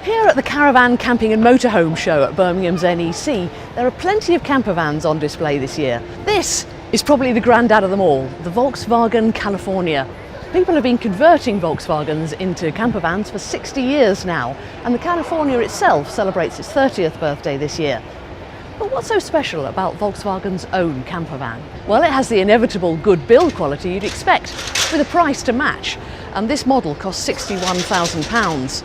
Here at the Caravan, Camping and Motorhome Show at Birmingham's NEC, there are plenty of campervans on display this year. This is probably the granddad of them all, the Volkswagen California. People have been converting Volkswagens into campervans for 60 years now, and the California itself celebrates its 30th birthday this year. But what's so special about Volkswagen's own campervan? Well, it has the inevitable good build quality you'd expect, with a price to match, and this model costs £61,000.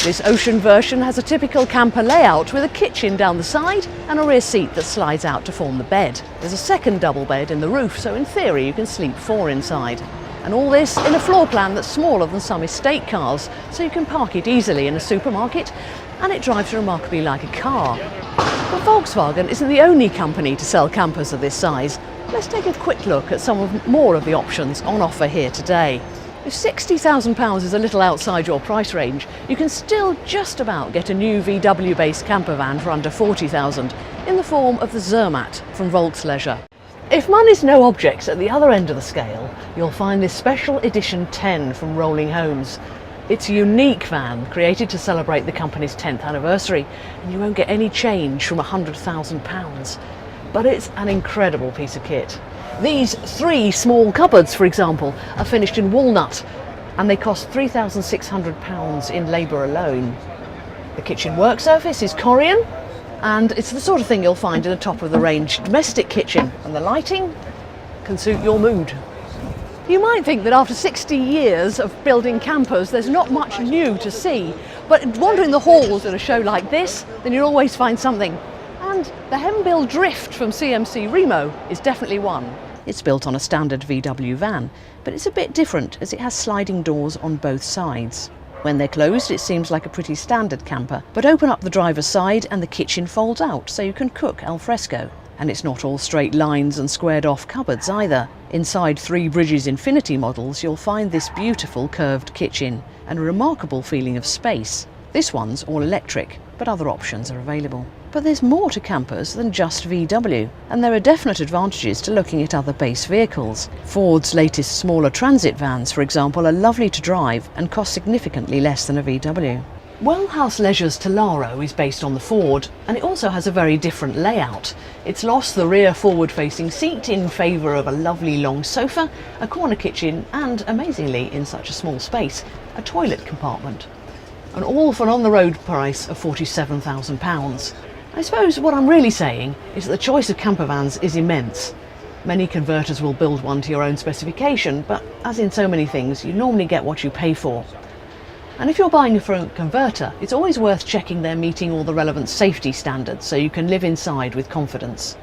This ocean version has a typical camper layout with a kitchen down the side and a rear seat that slides out to form the bed. There's a second double bed in the roof, so in theory you can sleep 4 inside. And all this in a floor plan that's smaller than some estate cars, so you can park it easily in a supermarket, and it drives remarkably like a car. But Volkswagen isn't the only company to sell campers of this size. Let's take a quick look at more of the options on offer here today. If £60,000 is a little outside your price range, you can still just about get a new VW-based campervan for under £40,000 in the form of the Zermatt from Volksleisure. If money's no object at the other end of the scale, you'll find this special edition 10 from Rolling Homes. It's a unique van created to celebrate the company's 10th anniversary, and you won't get any change from £100,000. But it's an incredible piece of kit. These 3 small cupboards, for example, are finished in walnut, and they cost £3,600 in labour alone. The kitchen work surface is Corian, and it's the sort of thing you'll find in a top-of-the-range domestic kitchen, and the lighting can suit your mood. You might think that after 60 years of building campers, there's not much new to see, but wandering the halls at a show like this, then you'll always find something. And the Hembil Drift from CMC Reimo is definitely one. It's built on a standard VW van, but it's a bit different as it has sliding doors on both sides. When they're closed, it seems like a pretty standard camper, but open up the driver's side and the kitchen folds out so you can cook al fresco. And it's not all straight lines and squared off cupboards either. Inside 3 Bridges Infinity models, you'll find this beautiful curved kitchen and a remarkable feeling of space. This one's all electric, but other options are available. But there's more to campers than just VW, and there are definite advantages to looking at other base vehicles. Ford's latest smaller transit vans, for example, are lovely to drive and cost significantly less than a VW. Wellhouse Leisure's Tellaro is based on the Ford, and it also has a very different layout. It's lost the rear forward-facing seat in favour of a lovely long sofa, a corner kitchen, and, amazingly, in such a small space, a toilet compartment. And all for an on-the-road price of £47,000. I suppose what I'm really saying is that the choice of campervans is immense. Many converters will build one to your own specification, but as in so many things, you normally get what you pay for. And if you're buying a front converter, it's always worth checking they're meeting all the relevant safety standards so you can live inside with confidence.